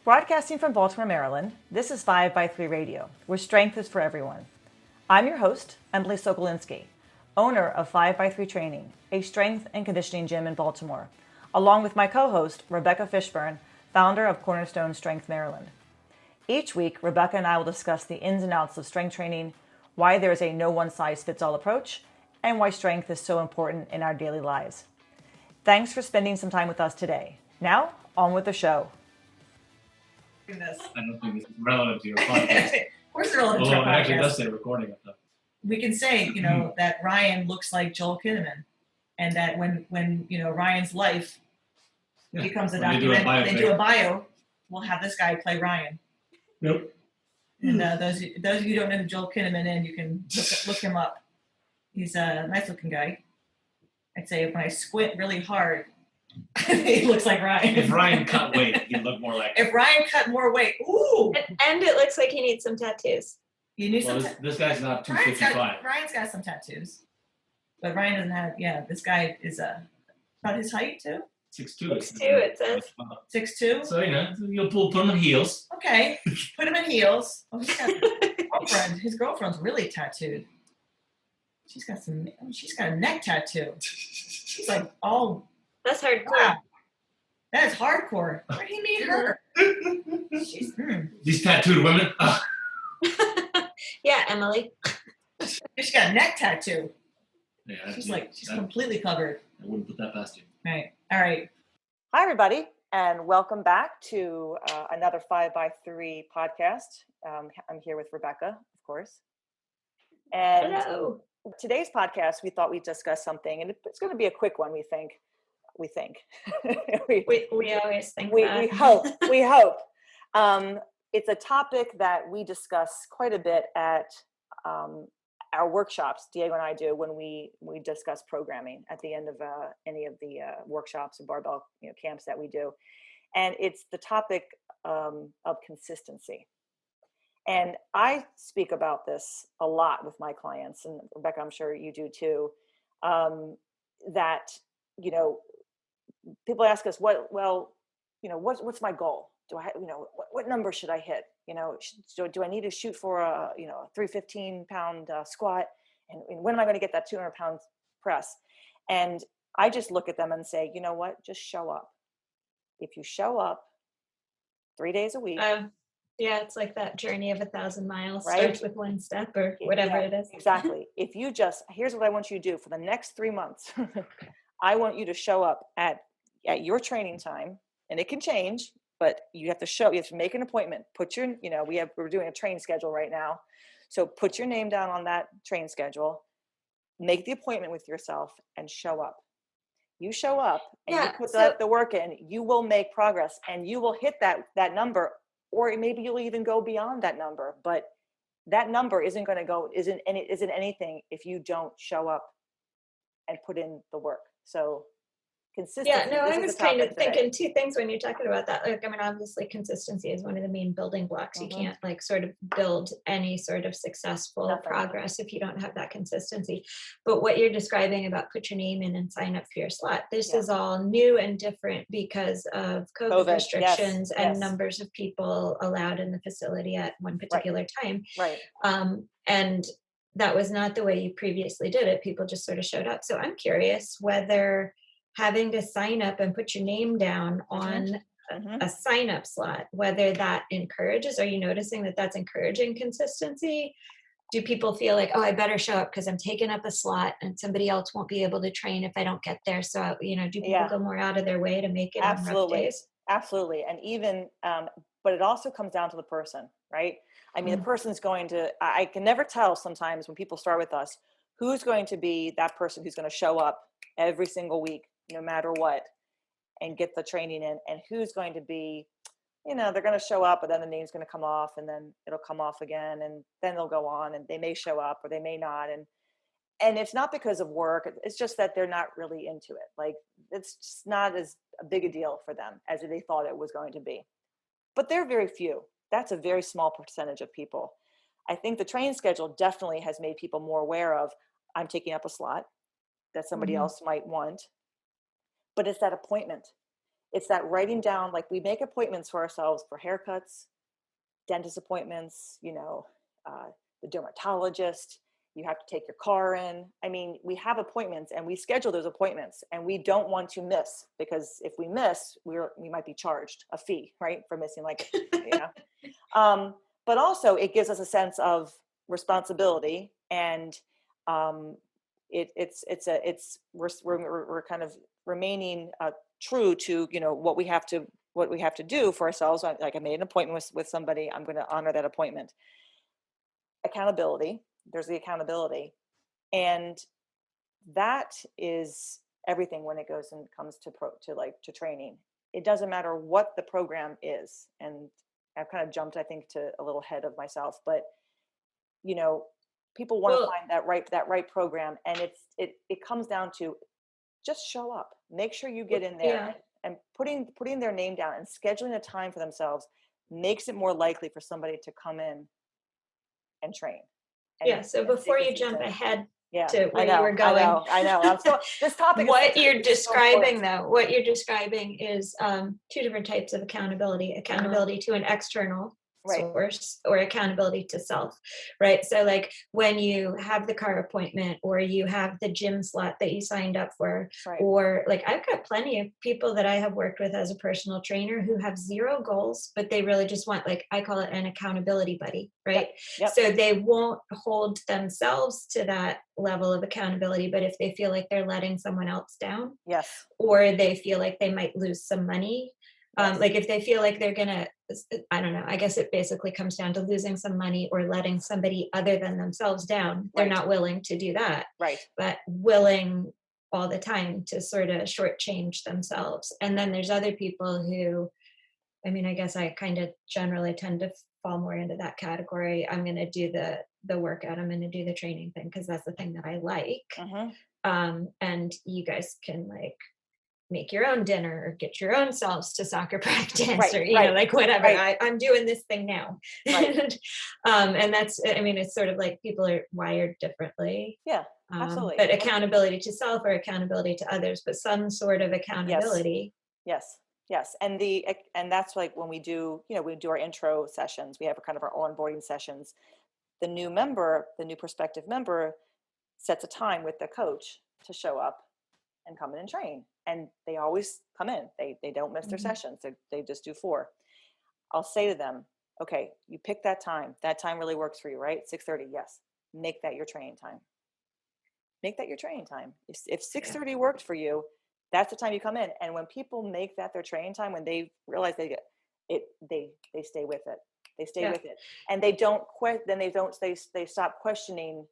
Broadcasting from Baltimore, Maryland, this is 5x3 Radio, where strength is for everyone. I'm your host, Emily Sokolinski, owner of 5x3 Training, a strength and conditioning gym in Baltimore, along with my co-host, Rebecca Fishburne, founder of Cornerstone Strength Maryland. Each week, Rebecca and I will discuss the ins and outs of strength training, why there is a no one-size-fits-all approach, and why strength is so important in our daily lives. Thanks for spending some time with us today. Now, on with the show. I don't think this is relevant to your podcast. Of course it's relevant to our Although it actually podcast. does say recording of them. We can say, that Ryan looks like Joel Kinnaman, and that when Ryan's life becomes a document, they do a bio, we'll have this guy play Ryan. Yep. And those of you who don't know who Joel Kinnaman is, you can look him up. He's a nice-looking guy. I'd say when I squint really hard, he looks like Ryan. If Ryan cut weight, he'd look more like. If Ryan cut more weight, ooh! And it looks like he needs some tattoos. You need some. This guy's not 255. Ryan's got some tattoos, but Ryan doesn't have. Yeah, this guy is about his height too. 6'2". 6'2", it says. 6'2". So you'll put him in heels. Okay, put him in heels. Oh, he's got a girlfriend. His girlfriend's really tattooed. She's got a neck tattoo. She's like all. That's hardcore. Wow. That is hardcore. Where'd he meet her? She's. These tattooed women. Yeah, Emily. She's got a neck tattoo. Yeah, She's completely covered. I wouldn't put that past you. Right. All right. Hi, everybody, and welcome back to another 5x3 podcast. I'm here with Rebecca, of course. And Hello. Today's podcast, we thought we'd discuss something, and it's going to be a quick one, we think. We always think we that. we hope. It's a topic that we discuss quite a bit at our workshops. Diego and I do when we discuss programming at the end of any of the workshops and barbell camps that we do, and it's the topic of consistency. And I speak about this a lot with my clients, and Rebecca, I'm sure you do too. That people ask us, what's my goal? Do I, what number should I hit? Do I need to shoot for a 315 pound squat? And when am I going to get that 200 pound press? And I just look at them and say, you know what? Just show up. If you show up 3 days a week. Yeah, it's like that journey of 1,000 miles. Right? Starts with one step or whatever it is. Exactly. If you here's what I want you to do for the next 3 months. I want you to show up at your training time, and it can change, but you have to make an appointment. Put your, we're doing a train schedule right now. So put your name down on that train schedule, make the appointment with yourself, and show up. You show up and you put the work in, you will make progress, and you will hit that number, or maybe you'll even go beyond that number, but that number isn't anything if you don't show up and put in the work. So consistency. Yeah, no, I was kind of thinking two things when you're talking about that. Obviously consistency is one of the main building blocks. You can't sort of build any sort of successful progress if you don't have that consistency. But what you're describing about put your name in and sign up for your slot, this is all new and different because of COVID restrictions and numbers of people allowed in the facility at one particular time. Right. And that was not the way you previously did it. People just sort of showed up. So I'm curious whether having to sign up and put your name down on a sign up slot, whether that encourages, are you noticing that that's encouraging consistency? Do people feel like, I better show up because I'm taking up a slot and somebody else won't be able to train if I don't get there? So, do people go more out of their way to make it on rough days? Absolutely. And even, but it also comes down to the person, right? I mean, the person's I can never tell sometimes when people start with us, who's going to be that person who's going to show up every single week, no matter what, and get the training in, and who's going to be, they're going to show up, but then the name's going to come off, and then it'll come off again, and then they'll go on, and they may show up or they may not. And it's not because of work. It's just that they're not really into it. Like, it's just not as big a deal for them as they thought it was going to be. But they're very few. That's a very small percentage of people. I think the training schedule definitely has made people more aware of, I'm taking up a slot that somebody else might want. But it's that appointment. it's that writing down, like we make appointments for ourselves for haircuts, dentist appointments, the dermatologist, you have to take your car in. I mean, we have appointments and we schedule those appointments, and we don't want to miss, because if we miss, we might be charged a fee, right? For missing, like, but also it gives us a sense of responsibility, and we're kind of remaining true to, what we have to do for ourselves. Like, I made an appointment with somebody, I'm going to honor that appointment. Accountability, there's the accountability, and that is everything when it comes to training. It doesn't matter what the program is, and I've kind of jumped, I think, to a little ahead of myself, but people want to find that right program, and it comes down to just show up, make sure you get in there, and putting their name down and scheduling a time for themselves makes it more likely for somebody to come in and train. So before you jump ahead Yeah, to where you were going. I know. This topic. What you're describing, though, what you're describing is two different types of accountability: accountability to an external source, or accountability to self, right? So, like when you have the car appointment, or you have the gym slot that you signed up for, or like I've got plenty of people that I have worked with as a personal trainer who have zero goals, but they really just want, like, I call it an accountability buddy, right? Yep. So they won't hold themselves to that level of accountability, but if they feel like they're letting someone else down, or they feel like they might lose some money, like if they feel like they're gonna, I don't know, I guess it basically comes down to losing some money or letting somebody other than themselves down. They're not willing to do that, but willing all the time to sort of shortchange themselves. And then there's other people who, I mean, I guess I kind of generally tend to fall more into that category. I'm going to do the workout, I'm going to do the training thing because that's the thing that I like. And you guys can, like, make your own dinner or get your own selves to soccer practice, or like whatever. I'm doing this thing now. And that's, I mean, it's sort of like people are wired differently. Absolutely. But accountability to self or accountability to others, but some sort of accountability. Yes. And that's like when we do our intro sessions, we have kind of our onboarding sessions. The new prospective member sets a time with the coach to show up and come in and train. And they always come in. They don't miss their sessions. They just do 4. I'll say to them, okay, you pick that time. That time really works for you, right? 6:30. Yes. Make that your training time. Make that your training time. If 6:30 worked for you, that's the time you come in. And when people make that their training time, when they realize they get it, they stay with it. They stay with it, and they don't quit. Then they stop questioning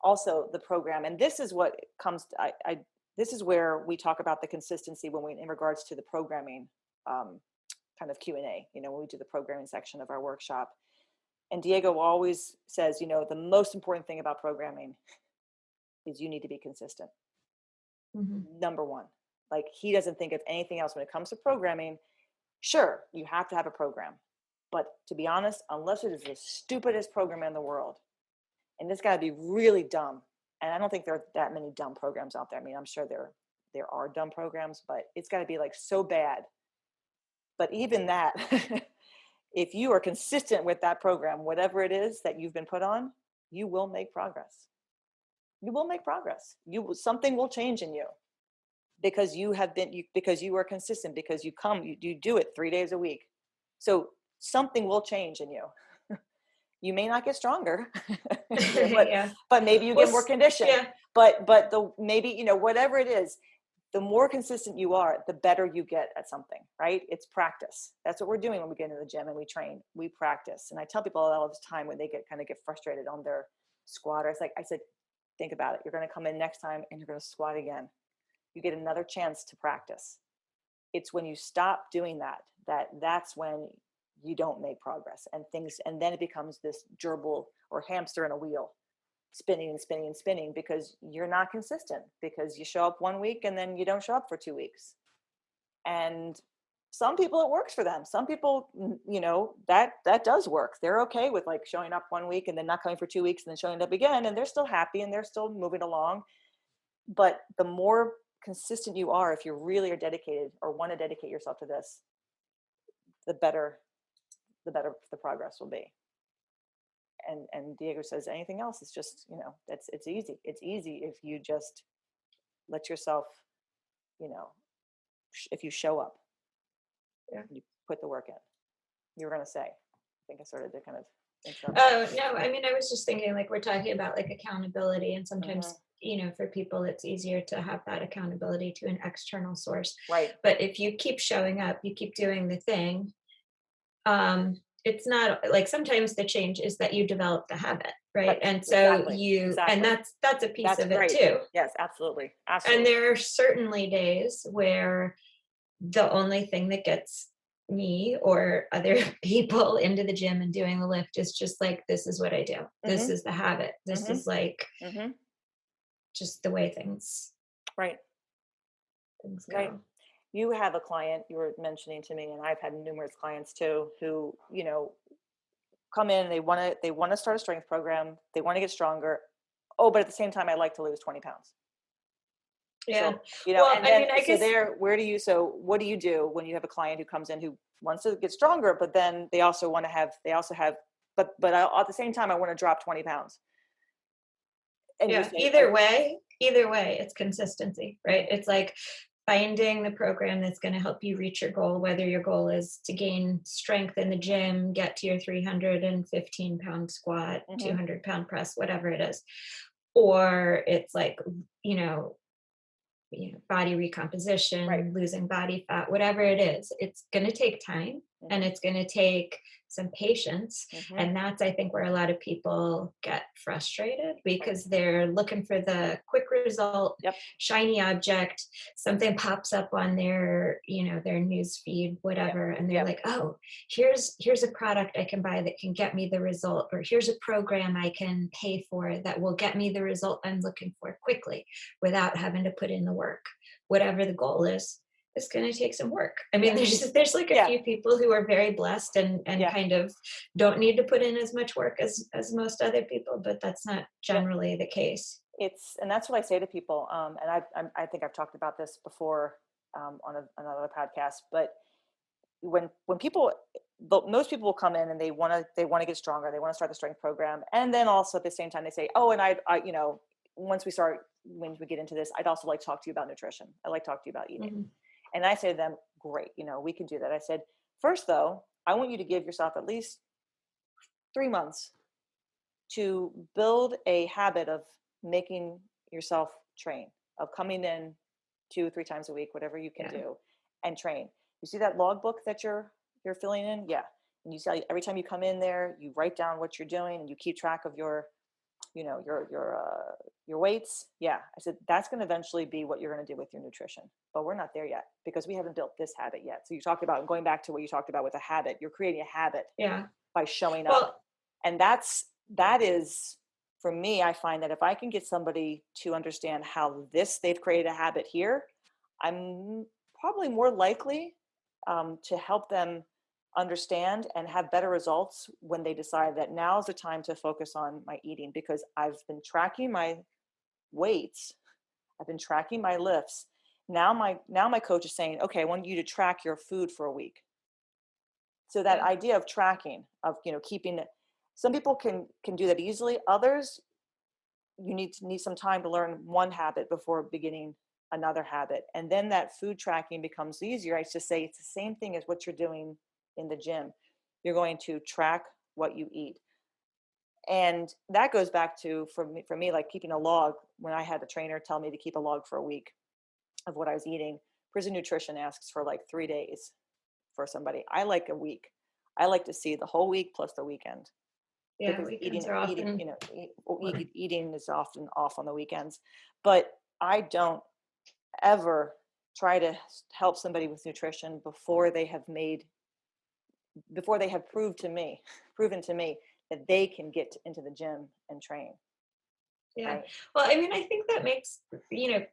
also the program. And this is what comes. This is where we talk about the consistency in regards to the programming kind of Q&A. When we do the programming section of our workshop, and Diego always says, the most important thing about programming is you need to be consistent. Number one. Like, he doesn't think of anything else when it comes to programming. Sure, you have to have a program, but to be honest, unless it is the stupidest program in the world, and it's got to be really dumb, and I don't think there are that many dumb programs out there. I mean, I'm sure there are dumb programs, but it's got to be like so bad. But even that, if you are consistent with that program, whatever it is that you've been put on, you will make progress. You will make progress. Something will change in you. Because because you are consistent, because you do it 3 days a week. So something will change in you. You may not get stronger, but maybe you get more conditioned. But maybe, whatever it is, the more consistent you are, the better you get at something, right? It's practice. That's what we're doing when we get into the gym and we train. We practice. And I tell people all the time when they get frustrated on their squat, I said, think about it. You're going to come in next time and you're going to squat again. You get another chance to practice. It's when you stop doing that's when you don't make progress, and then it becomes this gerbil or hamster in a wheel, spinning and spinning and spinning, because you're not consistent, because you show up 1 week and then you don't show up for 2 weeks. And some people, it works for them. Some people, that does work. They're okay with like showing up 1 week and then not coming for 2 weeks and then showing up again, and they're still happy and they're still moving along. But the more consistent you are, if you really are dedicated or want to dedicate yourself to this, the better the progress will be. And Diego says anything else is just, it's easy. It's easy if you just let yourself, if you show up, you put the work in. You were going to say, I think I started to kind of. Oh, no, I mean, I was just thinking, like, we're talking about like accountability, and sometimes, for people, it's easier to have that accountability to an external source. Right. But if you keep showing up, you keep doing the thing, it's not like, sometimes the change is that you develop the habit, right? And so and that's a piece of it too. Yes, absolutely. And there are certainly days where the only thing that gets me or other people into the gym and doing the lift is just like, this is what I do. This is the habit. This is like just the way things go. Right. You have a client you were mentioning to me, and I've had numerous clients too, who, come in, they want to start a strength program. They want to get stronger. Oh, but at the same time, I'd like to lose 20 pounds. Yeah. So, and then, what do you do when you have a client who comes in who wants to get stronger, but then they also have, but at the same time, I want to drop 20 pounds. And either way, it's consistency, right? It's like finding the program that's going to help you reach your goal, whether your goal is to gain strength in the gym, get to your 315 pound squat, 200 pound press, whatever it is, or it's like, body recomposition, losing body fat, whatever it is, it's going to take time and it's going to take some patience. And that's, I think, where a lot of people get frustrated, because they're looking for the quick result, shiny object, something pops up on their, their news feed, whatever. And they're like, oh, here's a product I can buy that can get me the result, or here's a program I can pay for that will get me the result I'm looking for quickly without having to put in the work. Whatever the goal is, it's going to take some work. I mean, there's like a few people who are very blessed and kind of don't need to put in as much work as most other people, but that's not generally the case. And that's what I say to people. And I think I've talked about this before on another podcast, but when people, most people will come in and they want to get stronger. They want to start the strength program. And then also at the same time they say, oh, and I when we get into this, I'd also like to talk to you about nutrition. I'd like to talk to you about eating. And I say to them, great, we can do that. I said, first though, I want you to give yourself at least 3 months to build a habit of making yourself train, of coming in 2 or 3 times a week, whatever you can do, and train. You see that logbook that you're filling in? Yeah. And you see every time you come in there, you write down what you're doing and you keep track of your weights. Yeah. I said, that's going to eventually be what you're going to do with your nutrition, but we're not there yet because we haven't built this habit yet. So you talked about, going back to what you talked about with a habit, you're creating a habit by showing up. And that is, for me, I find that if I can get somebody to understand how they've created a habit here, I'm probably more likely to help them understand and have better results when they decide that now is the time to focus on my eating, because I've been tracking my weights, I've been tracking my lifts. Now my coach is saying, okay, I want you to track your food for a week. So that idea of tracking, of keeping it, some people can do that easily. Others, you need some time to learn one habit before beginning another habit, and then that food tracking becomes easier. I just say it's the same thing as what you're doing in the gym. You're going to track what you eat. And that goes back to, for me, like keeping a log. When I had a trainer tell me to keep a log for a week of what I was eating, Prison Nutrition asks for like 3 days for somebody. I like a week. I like to see the whole week plus the weekend. Yeah, weekends are often... eating is often off on the weekends. But I don't ever try to help somebody with nutrition before they have proven to me that they can get into the gym and train. Yeah. Right? Well, I mean, I think that makes,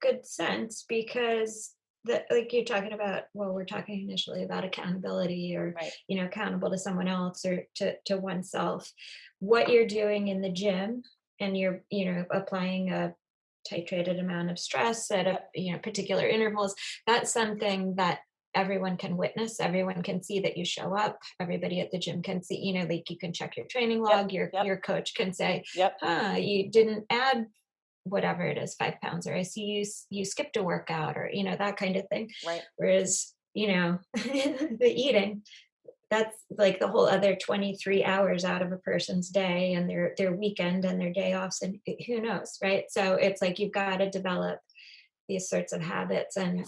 good sense, because like you're talking about, we're talking initially about accountability, or, accountable to someone else or to oneself. What you're doing in the gym, and you're, applying a titrated amount of stress at a particular intervals. That's something that everyone can witness. Everyone can see that you show up. Everybody at the gym can see, like you can check your training log. Your coach can say, Yep. You didn't add whatever it is, 5 pounds, or I see you skipped a workout, or that kind of thing. Right. Whereas, the eating, that's like the whole other 23 hours out of a person's day, and their weekend and their day offs, and who knows, right? So it's like you've got to develop these sorts of habits and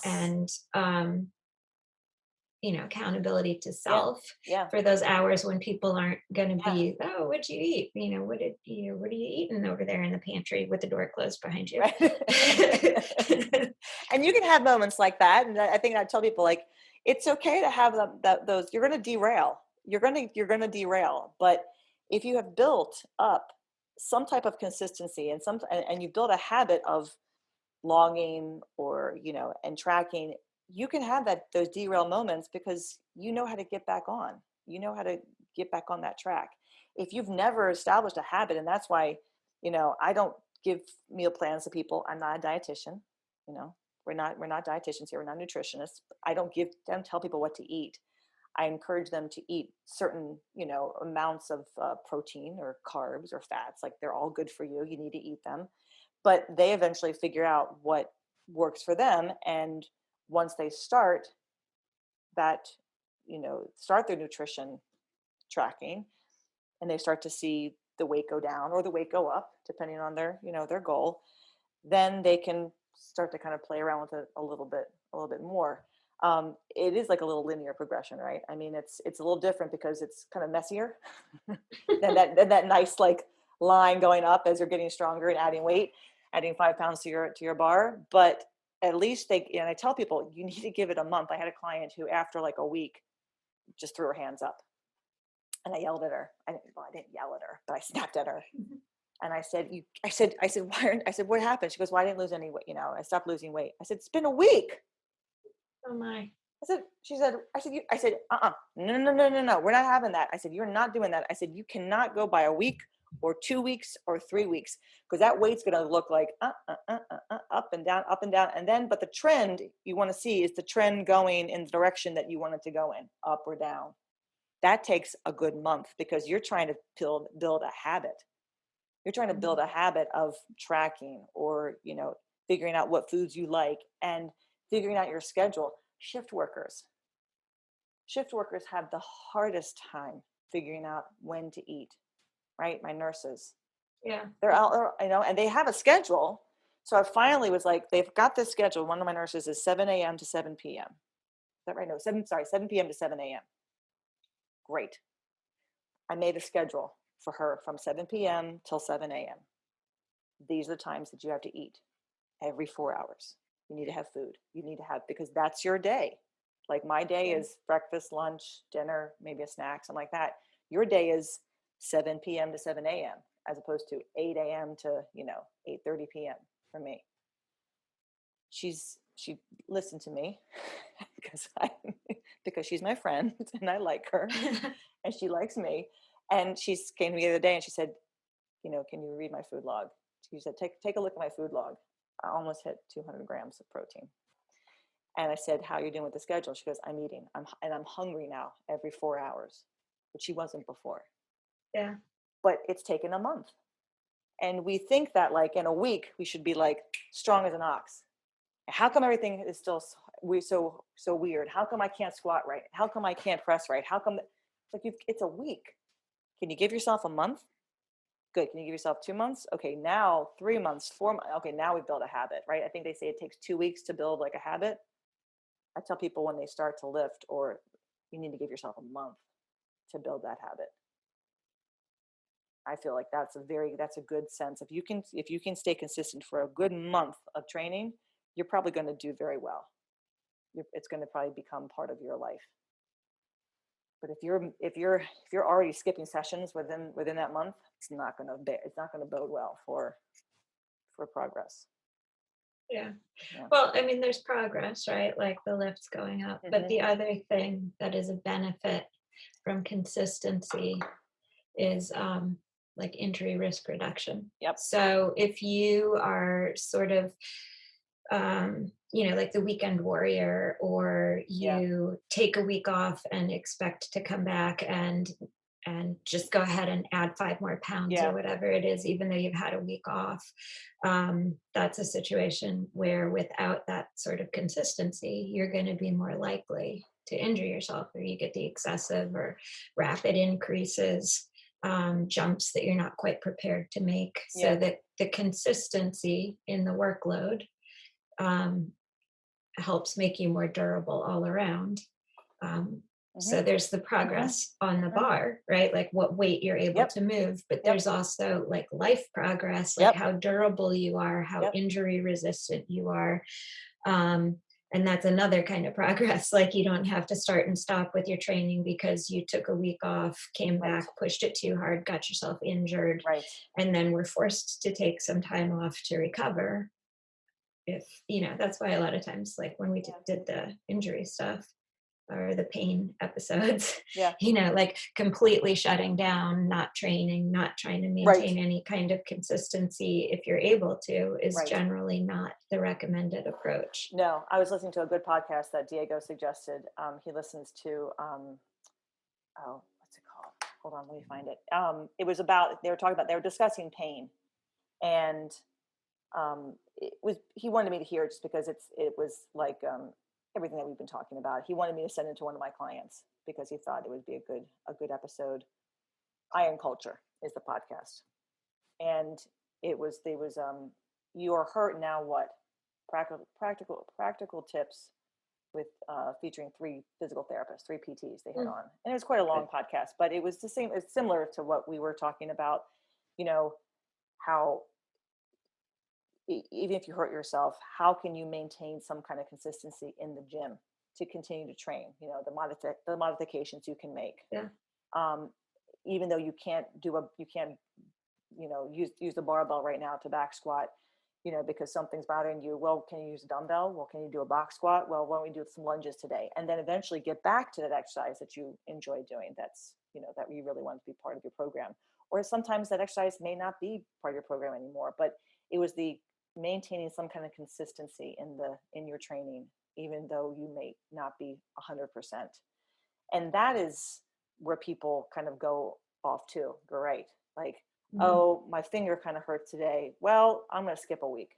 accountability to self Yeah. for those hours when people aren't going to be, oh, what'd you eat? What are you eating over there in the pantry with the door closed behind you? Right. And you can have moments like that. And I think I tell people, like, it's okay to have those, you're going to derail. You're going to derail. But if you have built up some type of consistency and you build a habit of logging or, and tracking, you can have those derail moments because you know how to get back on. You know how to get back on that track. If you've never established a habit, and that's why, I don't give meal plans to people. I'm not a dietitian. We're not dietitians here. We're not nutritionists. I don't tell people what to eat. I encourage them to eat certain, amounts of protein or carbs or fats. Like, they're all good for you. You need to eat them. But they eventually figure out what works for them. And once they start their nutrition tracking, and they start to see the weight go down or the weight go up, depending on their goal, then they can start to kind of play around with it a little bit more. It is like a little linear progression, right? I mean, it's a little different because it's kind of messier than that nice like line going up as you're getting stronger and adding 5 pounds to your bar. But at least and I tell people, you need to give it a month. I had a client who, after like a week, just threw her hands up, and I yelled at her. I didn't yell at her, but I snapped at her. And I said, what happened? She goes, well, I didn't lose any weight. I stopped losing weight. I said, it's been a week. Oh my. I said, no, we're not having that. I said, you're not doing that. I said, you cannot go by a week or 2 weeks or 3 weeks, because that weight's going to look like up and down. And then, but the trend you want to see is the trend going in the direction that you want it to go in, up or down. That takes a good month, because you're trying to build a habit. You're trying to build a habit of tracking, or, figuring out what foods you like and figuring out your schedule. Shift workers have the hardest time figuring out when to eat, right? My nurses. Yeah. They're out, and they have a schedule. So I finally was like, they've got this schedule. One of my nurses is 7 a.m. to 7 p.m. Is that right? No, 7 p.m. to 7 a.m. Great. I made a schedule for her from 7 p.m. till 7 a.m. These are the times that you have to eat every 4 hours. You need to have food. Because that's your day. Like, my day is breakfast, lunch, dinner, maybe a snack, something like that. Your day is 7 p.m. to 7 a.m. as opposed to 8 a.m. to, 8:30 p.m. for me. She listened to me because she's my friend and I like her and she likes me. And she came to me the other day and she said, can you read my food log? She said, take a look at my food log. I almost hit 200 grams of protein. And I said, how are you doing with the schedule? She goes, I'm eating. I'm hungry now every 4 hours, but she wasn't before. Yeah. But it's taken a month. And we think that, like, in a week, we should be like strong as an ox. How come everything is still so weird? How come I can't squat right? How come I can't press right? How come it's a week? Can you give yourself a month? Good. Can you give yourself 2 months? Okay, now 3 months, 4 months. Okay, now we've built a habit, right? I think they say it takes 2 weeks to build like a habit. I tell people when they start to lift, or you need to give yourself a month to build that habit. I feel like that's a good sense. If you can stay consistent for a good month of training, you're probably going to do very well. It's going to probably become part of your life. But if you're already skipping sessions within that month, it's not going to bode well for progress. Yeah. Well, I mean, there's progress, right? Like the lift's going up. Mm-hmm. But the other thing that is a benefit from consistency is like injury risk reduction. Yep. So if you are sort of, like the weekend warrior, or you take a week off and expect to come back and just go ahead and add 5 more pounds or whatever it is, even though you've had a week off, that's a situation where without that sort of consistency, you're going to be more likely to injure yourself, or you get the excessive or rapid increases, jumps that you're not quite prepared to make. So that the consistency in the workload helps make you more durable all around. So there's the progress on the bar, right? Like what weight you're able to move, but there's also like life progress, like how durable you are, how injury resistant you are. And that's another kind of progress. Like you don't have to start and stop with your training because you took a week off, came back, pushed it too hard, got yourself injured, and then were forced to take some time off to recover. If, that's why a lot of times, like when we did the injury stuff, or the pain episodes, like completely shutting down, not training, not trying to maintain any kind of consistency if you're able to, is generally not the recommended approach. No, I was listening to a good podcast that Diego suggested. He listens to, what's it called? Hold on, let me find it. It was about, they were discussing pain, and he wanted me to hear it just because it was like, everything that we've been talking about. He wanted me to send it to one of my clients because he thought it would be a good episode. Iron Culture is the podcast. And you are hurt, now what? Practical tips with featuring 3 physical therapists, 3 PTs they had on. And it was quite a long podcast, but it was the same, it's similar to what we were talking about, how even if you hurt yourself, how can you maintain some kind of consistency in the gym to continue to train? The modifications you can make. Even though you can't use the barbell right now to back squat, because something's bothering you. Well, can you use a dumbbell? Well, can you do a box squat? Well, why don't we do some lunges today? And then eventually get back to that exercise that you enjoy doing. That's, that you really want to be part of your program. Or sometimes that exercise may not be part of your program anymore, but it was the maintaining some kind of consistency in your training, even though you may not be 100%. And that is where people kind of go off too. Great. Like, oh, my finger kind of hurts today. Well, I'm going to skip a week.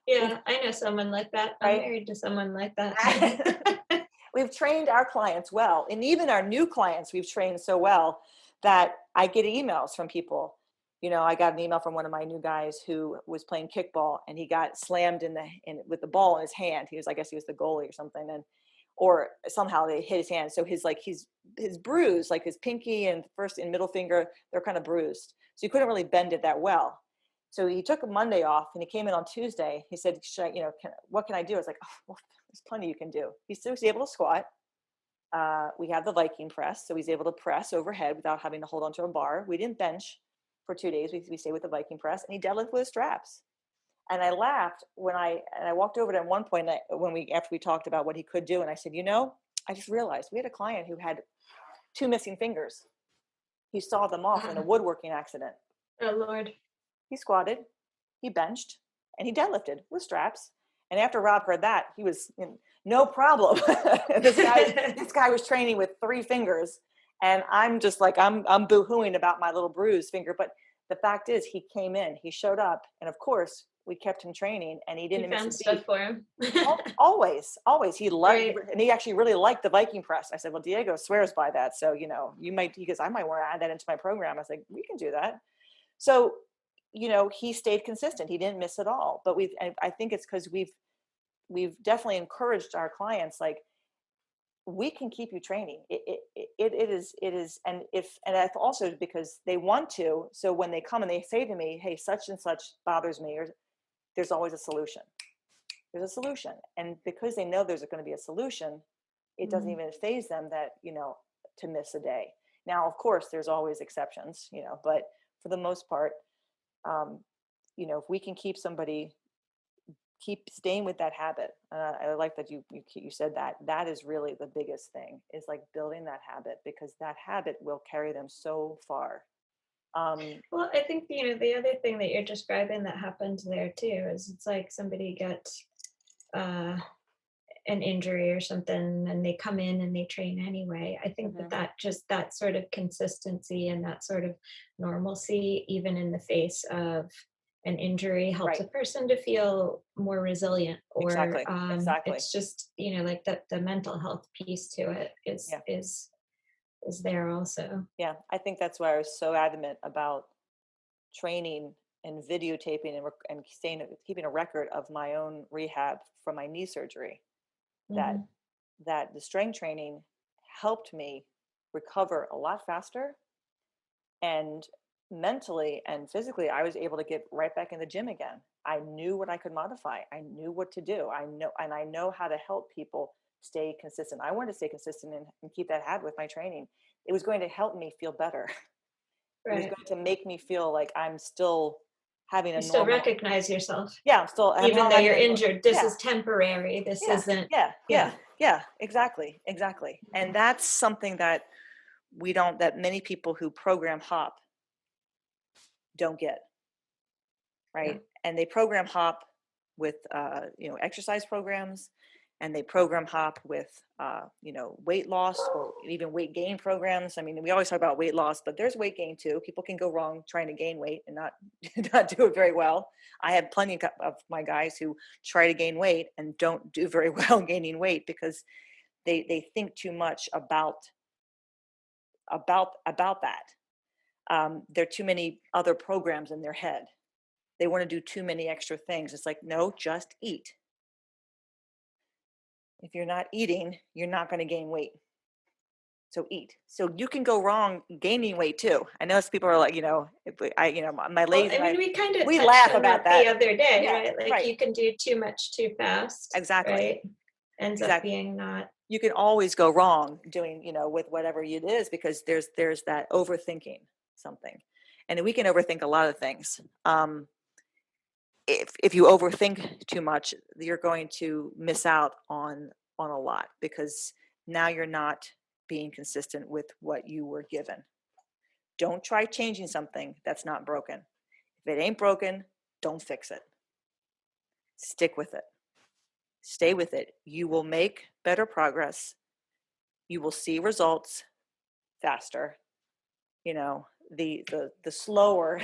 Yeah, I know someone like that. I'm married to someone like that. We've trained our clients well. And even our new clients, we've trained so well that I get emails from people. I got an email from one of my new guys who was playing kickball, and he got slammed with the ball in his hand. I guess he was the goalie or something, or somehow they hit his hand. So his bruise, like his pinky and first and middle finger, they're kind of bruised. So he couldn't really bend it that well. So he took a Monday off, and he came in on Tuesday. He said, what can I do? I was like, oh, well, there's plenty you can do. He still was able to squat. We have the Viking press, so he's able to press overhead without having to hold onto a bar. We didn't bench for 2 days. We stayed with the Viking press, and he deadlifted with straps. And I laughed when I walked over to him at one point after we talked about what he could do. And I said, I just realized we had a client who had 2 missing fingers. He saw them off in a woodworking accident. Oh, Lord. He squatted, he benched, and he deadlifted with straps. And after Rob heard that, he was no problem. This guy was training with 3 fingers. And I'm just like, I'm boo-hooing about my little bruised finger. But the fact is, he came in, he showed up. And of course, we kept him training, and he didn't miss a beat. Stuff for him. Always. He liked, and he actually really liked the Viking press. I said, well, Diego swears by that. So, he goes, I might want to add that into my program. I was like, we can do that. So, he stayed consistent. He didn't miss at all. But I think it's because we've definitely encouraged our clients, like, we can keep you training. It is, and that's also because they want to. So when they come and they say to me, hey, such and such bothers me, or there's always a solution. There's a solution. And because they know there's going to be a solution, it doesn't even faze them that, to miss a day. Now, of course, there's always exceptions, but for the most part, if we can keep somebody, keep staying with that habit. I like that you said that is really the biggest thing, is like building that habit, because that habit will carry them so far. Well, I think, the other thing that you're describing that happened there too is it's like somebody got uh, an injury or something and they come in and they train anyway. I think Mhm. that sort of consistency and that sort of normalcy, even in the face of an injury, helps Right. a person to feel more resilient, or Exactly. Exactly. it's just, like the mental health piece to it is Yeah. is there also. Yeah. I think that's why I was so adamant about training and videotaping and keeping a record of my own rehab from my knee surgery. That Mhm. that the strength training helped me recover a lot faster, and mentally and physically I was able to get right back in the gym again. I knew what I could modify. I knew what to do. I know how to help people stay consistent. I wanted to stay consistent and keep that habit with my training. It was going to help me feel better. It was Right. going to make me feel like I'm still having a You still normal, recognize yourself. yeah, I'm Even not though having you're a injured, this yeah, is temporary. This yeah, isn't, yeah, yeah. yeah, yeah, exactly, exactly. And that's something that that many people who program hop don't get, Yeah. right? And they program hop with, exercise programs, and they program hop with, weight loss or even weight gain programs. I mean, we always talk about weight loss, but there's weight gain too. People can go wrong trying to gain weight and not not do it very well. I have plenty of my guys who try to gain weight and don't do very well gaining weight because they think too much about that. There are too many other programs in their head. They want to do too many extra things. It's like, no, just eat. If you're not eating, you're not going to gain weight. So eat. So you can go wrong gaining weight too. I know some people are like, my Well, ladies I and mean, I, we kind of we touched laugh on about that the that. other day, Yeah, right? Like right. you can do too much too fast, Exactly. right? Ends up Exactly. being not. You can always go wrong doing, with whatever it is, because there's that overthinking something. And we can overthink a lot of things. If you overthink too much, you're going to miss out on a lot, because now you're not being consistent with what you were given. Don't try changing something that's not broken. If it ain't broken, don't fix it. Stick with it. Stay with it. You will make better progress. You will see results faster. The slower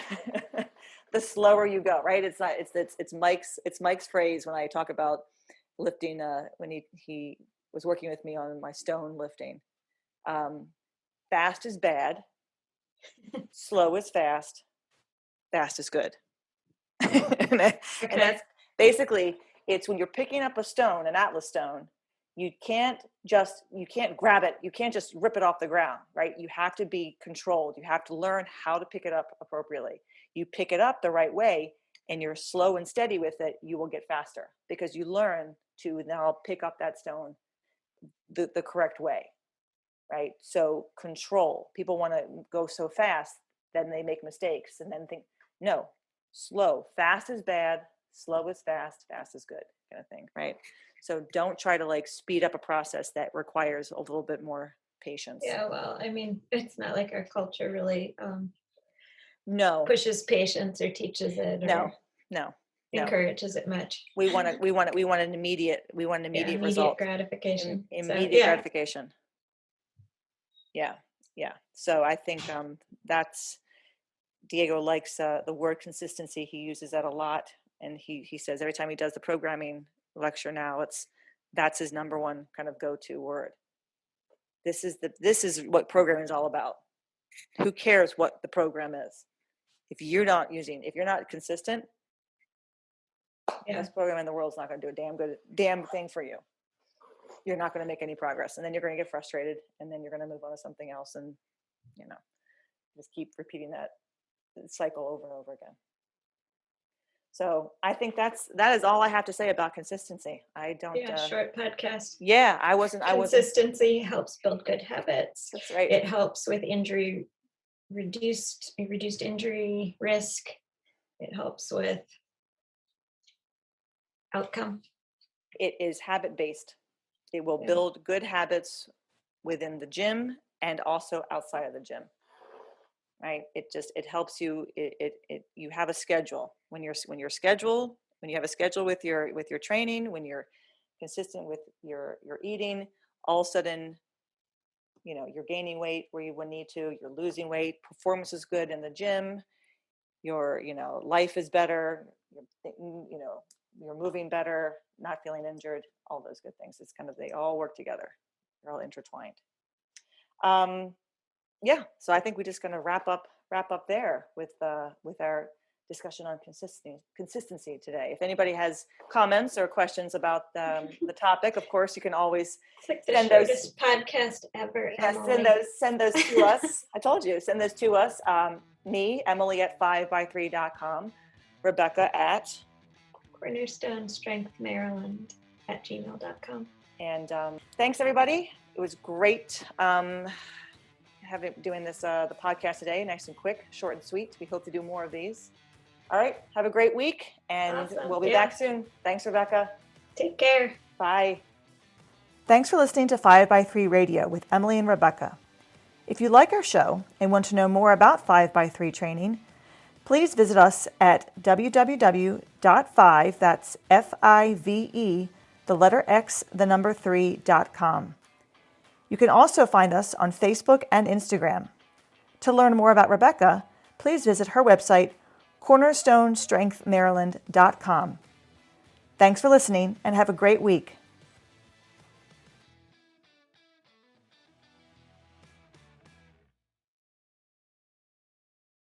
the slower you go, right? It's not it's Mike's phrase when I talk about lifting, when he was working with me on my stone lifting. um, Fast is bad, slow is fast, fast is good. and Okay. that's basically, it's when you're picking up a stone, an atlas stone, you can't grab it, you can't just rip it off the ground, right? You have to be controlled. You have to learn how to pick it up appropriately. You pick it up the right way and you're slow and steady with it, you will get faster, because you learn to now pick up that stone the correct way, right? So control. People want to go so fast, then they make mistakes and then think, no, slow. Fast is bad, slow is fast, fast is good, kind of thing, right? So don't try to like speed up a process that requires a little bit more patience. Yeah, well, I mean, it's not like our culture really No, pushes patience or teaches it no, or no, no. encourages it much. We want an Yeah, immediate immediate result, gratification. So immediate yeah, gratification. Yeah, yeah. So I think that's Diego likes the word consistency. He uses that a lot, and he says every time he does the programming lecture now, that's his number one kind of go-to word. This is what programming is all about. Who cares what the program is? If you're not consistent, yeah. best program in the world is not going to do a damn thing for you. You're not going to make any progress, and then you're going to get frustrated, and then you're going to move on to something else, and just keep repeating that cycle over and over again. So I think that is all I have to say about consistency. I don't. Yeah, short podcast. Yeah, I wasn't. Consistency helps build good habits. That's right. It helps with reduced injury risk. It helps with outcome. It is habit based. It will Yeah. build good habits within the gym and also outside of the gym. right? It helps you. You have a schedule when you have a schedule with your training, when you're consistent with your eating, all of a sudden, you're gaining weight where you would need to, you're losing weight, performance is good in the gym, your, life is better, you're moving better, not feeling injured, all those good things. It's kind of, they all work together. They're all intertwined. Yeah, so I think we're just going to wrap up there with our discussion on consistency today. If anybody has comments or questions about the topic, of course, you can always It's like the send those. shortest podcast ever. Yeah, Emily. send those to us. I told you, send those to us. Me, Emily at 5by3.com, Rebecca at Cornerstone Strength Maryland at gmail.com. And thanks everybody. It was great doing this the podcast today, nice and quick, short and sweet. We hope to do more of these. All right, have a great week, and Awesome. we'll be back soon. Thanks, Rebecca. Take care. Bye. Thanks for listening to 5by3 Radio with Emily and Rebecca. If you like our show and want to know more about 5by3 training, please visit us at www.5, that's F-I-V-E, the letter X, the number 3.com. You can also find us on Facebook and Instagram. To learn more about Rebecca, please visit her website, cornerstonestrengthmaryland.com. Thanks for listening and have a great week.